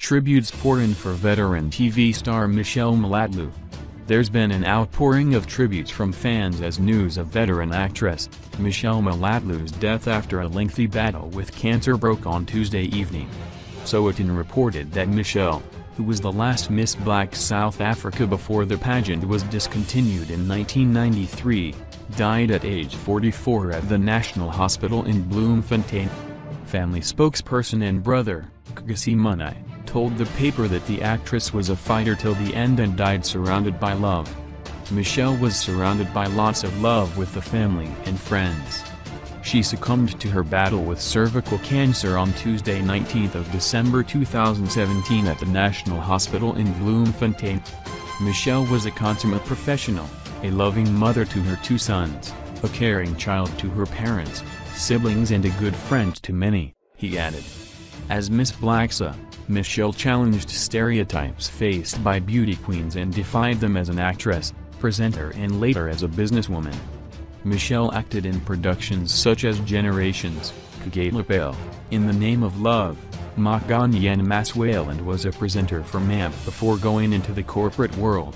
Tributes pour in for veteran TV star Michelle Molatlou. There's been an outpouring of tributes from fans as news of veteran actress Michelle Molatlou's death after a lengthy battle with cancer broke on Tuesday evening. SUBCRIBE reported that Michelle, who was the last Miss Black South Africa before the pageant was discontinued in 1993, died at age 44 at the National Hospital in Bloemfontein. Family spokesperson and brother, Xolani, told the paper that the actress was a fighter till the end and died surrounded by love. Michelle was surrounded by lots of love with the family and friends. She succumbed to her battle with cervical cancer on Tuesday 19th of December 2017 at the National Hospital in Bloemfontein. Michelle was a consummate professional, a loving mother to her two sons, a caring child to her parents, siblings and a good friend to many, he added. As Miss Blacksa, Michelle challenged stereotypes faced by beauty queens and defied them as an actress, presenter and later as a businesswoman. Michelle acted in productions such as Generations, Kagapel, In the Name of Love, Makani and Maswale and was a presenter for MAMP before going into the corporate world.